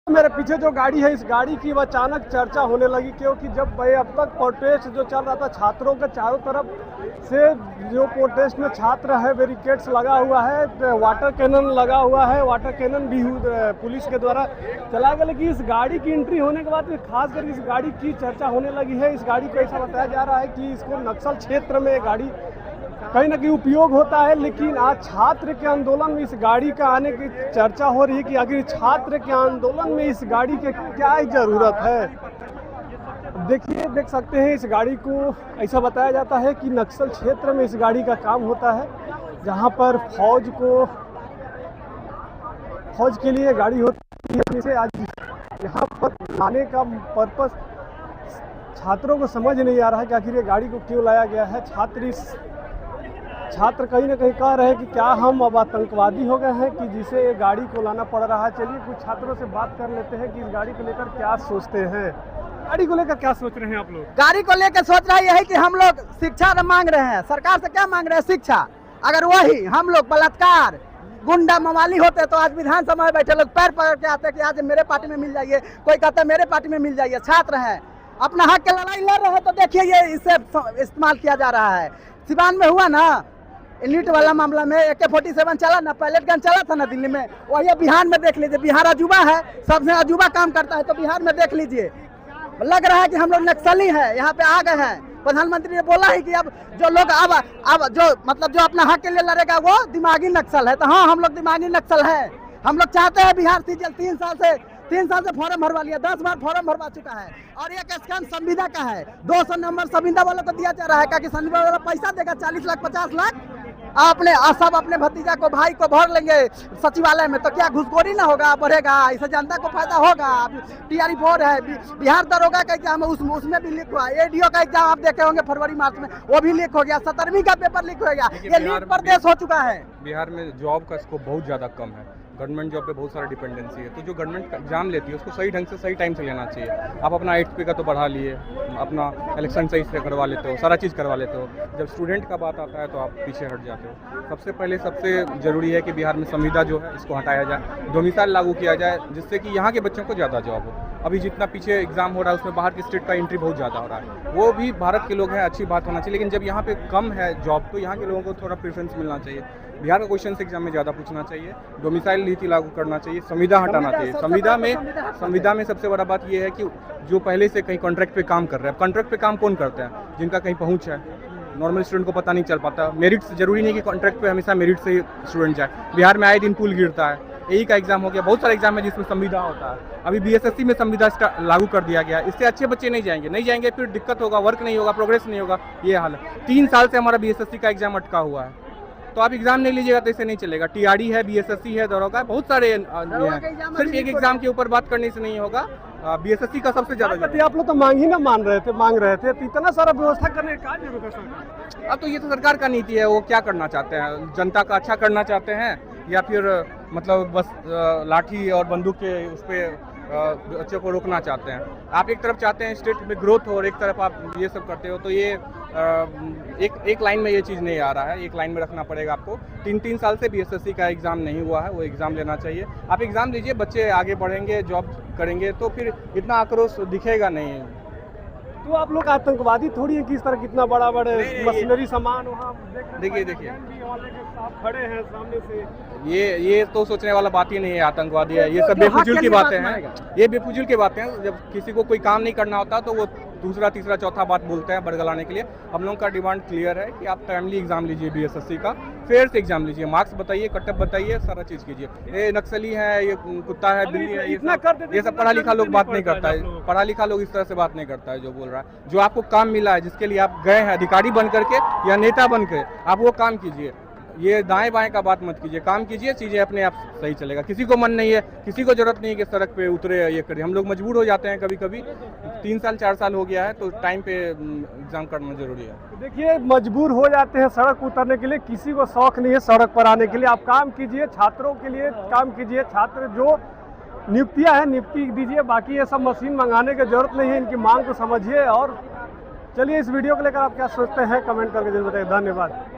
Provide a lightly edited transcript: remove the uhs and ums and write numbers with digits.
मेरे पीछे जो गाड़ी है, इस गाड़ी की अचानक चर्चा होने लगी, क्योंकि जब भाई अब तक प्रोटेस्ट जो चल रहा था छात्रों के चारों तरफ से, जो प्रोटेस्ट में छात्र है, बैरिकेड्स लगा हुआ है, वाटर कैनन लगा हुआ है, वाटर कैनन भी पुलिस के द्वारा चला गया। लेकिन इस गाड़ी की एंट्री होने के बाद खासकर इस गाड़ी की चर्चा होने लगी है। इस गाड़ी को ऐसा बताया जा रहा है कि इसको नक्सल क्षेत्र में गाड़ी कहीं ना कहीं उपयोग होता है। लेकिन आज छात्र के आंदोलन में इस गाड़ी का आने की चर्चा हो रही है कि आखिर छात्र के आंदोलन में इस गाड़ी की क्या ज़रूरत है। देखिए, देख सकते हैं इस गाड़ी को ऐसा बताया जाता है कि नक्सल क्षेत्र में इस गाड़ी का काम होता है, जहां पर फौज के लिए गाड़ी होती है। जिसे आज यहाँ पर लाने का पर्पस छात्रों को समझ नहीं आ रहा है कि आखिर ये गाड़ी को क्यों लाया गया है। छात्र कहीं ना कहीं कह रहे हैं कि क्या हम अब आतंकवादी हो गए हैं कि जिसे ये गाड़ी को लाना पड़ रहा है। चलिए कुछ छात्रों से बात कर लेते हैं कि इस गाड़ी को लेकर क्या सोचते हैं। गाड़ी को लेकर क्या सोच रहे हैं आप लोग? गाड़ी को लेकर सोच रहा है कि हम लोग शिक्षा मांग रहे हैं। सरकार से क्या मांग रहे हैं? शिक्षा। अगर वही हम लोग बलात्कार गुंडा मवाली होते तो आज विधानसभा में बैठे लोग पैर पकड़ के आते कि आज मेरे पार्टी में मिल जाइए, कोई कहता है मेरे पार्टी में मिल जाइए। छात्र हैं, अपना हक के लड़ाई लड़ रहे हैं, तो देखिए ये इसे इस्तेमाल किया जा रहा है। सिवान में हुआ ना नीट वाला मामला में AK-47 चला ना, पैलेट गन चला था ना दिल्ली में, वही बिहार में देख लीजिए। बिहार अजूबा है, सबसे अजूबा काम करता है, तो बिहार में देख लीजिए। लग रहा है कि हम लोग नक्सली हैं, यहाँ पे आ गए हैं। प्रधानमंत्री ने बोला है कि अब जो लोग अब जो मतलब जो अपना हक के लिए लड़ेगा वो दिमागी नक्सल है। तो हाँ, हम लोग दिमागी नक्सल है। हम लोग चाहते हैं बिहार सीजल 3 साल से फॉर्म भरवा लिया, 10 बार फॉर्म भरवा चुका है। और एक स्कैम संविदा का है, 200 नंबर संविदा वालों को दिया जा रहा है कि संविदा वाला पैसा देगा 40 लाख 50 लाख, सब अपने भतीजा को भाई को भर लेंगे सचिवालय में, तो क्या घुसखोरी ना होगा, बढ़ेगा, इससे जनता को फायदा होगा। TRE 4 है, बिहार दरोगा का एग्जाम है, उसमें भी लीक हुआ। ADO का एग्जाम आप देखे होंगे फरवरी मार्च में, वो भी लीक हो गया। 17वीं का पेपर लीक हो गया। ये लीक प्रदेश हो चुका है। बिहार में जॉब का स्कोप बहुत ज़्यादा कम है। गवर्नमेंट जॉब पे बहुत सारा डिपेंडेंसी है, तो जो गवर्नमेंट एग्जाम लेती है उसको सही ढंग से सही टाइम से लेना चाहिए। आप अपना 8 पे का तो बढ़ा लिए, अपना इलेक्शन सही से करवा लेते हो, सारा चीज़ करवा लेते हो। जब स्टूडेंट का बात आता है तो आप पीछे हट जाते हो। सबसे पहले सबसे ज़रूरी है कि बिहार में संविदा जो है इसको हटाया जाए, डोमिसाइल लागू किया जाए, जिससे कि यहाँ के बच्चों को ज़्यादा जॉब हो। अभी जितना पीछे एग्जाम हो रहा है उसमें बाहर की स्टेट का एंट्री बहुत ज़्यादा हो रहा है। वो भी भारत के लोग हैं, अच्छी बात होना चाहिए, लेकिन जब यहाँ पे कम है जॉब तो यहाँ के लोगों को थोड़ा प्रेफरेंस मिलना चाहिए। बिहार का क्वेश्चन एग्जाम में ज़्यादा पूछना चाहिए, डोमिसाइल नीति लागू करना चाहिए, संविदा हटाना चाहिए। संविदा में सबसे बड़ा बात यह है कि जो पहले से कहीं कॉन्ट्रैक्ट पे काम कर रहे हैं, कॉन्ट्रैक्ट पे काम कौन करते हैं? जिनका कहीं पहुँच है, नॉर्मल स्टूडेंट को पता नहीं चल पाता। मेरिट जरूरी नहीं कि कॉन्ट्रैक्ट पे हमेशा मेरिट से स्टूडेंट जाए। बिहार में आए दिन पुल गिरता है, यही का एग्जाम हो गया, बहुत सारे एग्जाम है जिसमें संविदा होता है। अभी BSSC में संविदा लागू कर दिया गया, इससे अच्छे बच्चे नहीं जाएंगे, फिर दिक्कत होगा, वर्क नहीं होगा, प्रोग्रेस नहीं होगा। ये हाल है। 3 साल से हमारा BSSC का एग्जाम अटका हुआ है, तो आप एग्जाम नहीं लीजिएगा तो इसे नहीं चलेगा। TRE है, BSSC है, दरोगा है, बहुत सारे हैं। सिर्फ एक एग्जाम के ऊपर बात करने से नहीं होगा। BSSC का सबसे ज्यादा आप लोग तो मांग रहे थे, तो इतना सारा व्यवस्था करने का जरूरत है सरकार? अब तो ये तो सरकार का नीति है, वो क्या करना चाहते हैं, जनता का अच्छा करना चाहते हैं या फिर मतलब बस लाठी और बंदूक के उस पर बच्चों को रोकना चाहते हैं। आप एक तरफ चाहते हैं स्टेट में ग्रोथ हो और एक तरफ आप ये सब करते हो, तो ये एक लाइन में ये चीज़ नहीं आ रहा है। एक लाइन में रखना पड़ेगा आपको। 3 साल से BSSC का एग्ज़ाम नहीं हुआ है, वो एग्ज़ाम लेना चाहिए। आप एग्ज़ाम लीजिए, बच्चे आगे बढ़ेंगे, जॉब करेंगे, तो फिर इतना आक्रोश दिखेगा नहीं। तो आप लोग आतंकवादी थोड़ी है कि इस तरह कितना बड़ा मशीनरी सामान वहाँ देखिए खड़े हैं सामने से। ये तो सोचने वाला बात ही नहीं है आतंकवादी है, ये सब बेफुजूल की बातें हैं। ये बेफुजूल की बातें हैं। जब किसी को कोई काम नहीं करना होता तो वो दूसरा तीसरा चौथा बात बोलते हैं बरगलाने के लिए। हम लोगों का डिमांड क्लियर है कि आप टाइमली एग्जाम लीजिए, BSSC का फेयर से एग्जाम लीजिए, मार्क्स बताइए, कटअप बताइए, सारा चीज़ कीजिए। ये नक्सली है, ये कुत्ता है, बिल्ली है, ये सब पढ़ा लिखा लोग बात नहीं करता है। पढ़ा लिखा लोग इस तरह से बात नहीं करता है जो बोल रहा है। जो आपको काम मिला है, जिसके लिए आप गए हैं अधिकारी बन करके या नेता बन के, आप वो काम कीजिए। ये दाएं बाएं का बात मत कीजिए, काम कीजिए, चीज़ें अपने आप सही चलेगा। किसी को मन नहीं है, किसी को जरूरत नहीं है कि सड़क पे उतरे ये करे। हम लोग मजबूर हो जाते हैं कभी कभी। 3 साल 4 साल हो गया है, तो टाइम पे एग्जाम करना जरूरी है। देखिए, मजबूर हो जाते हैं सड़क उतरने के लिए, किसी को शौक नहीं है सड़क पर आने के लिए। आप काम कीजिए, छात्रों के लिए काम कीजिए। छात्र जो नियुक्तियाँ है, नियुक्ति दीजिए। बाकी ये सब मशीन मंगाने की जरूरत नहीं है, इनकी मांग को समझिए। और चलिए, इस वीडियो को लेकर आप क्या सोचते हैं कमेंट करके जरूर बताइए। धन्यवाद।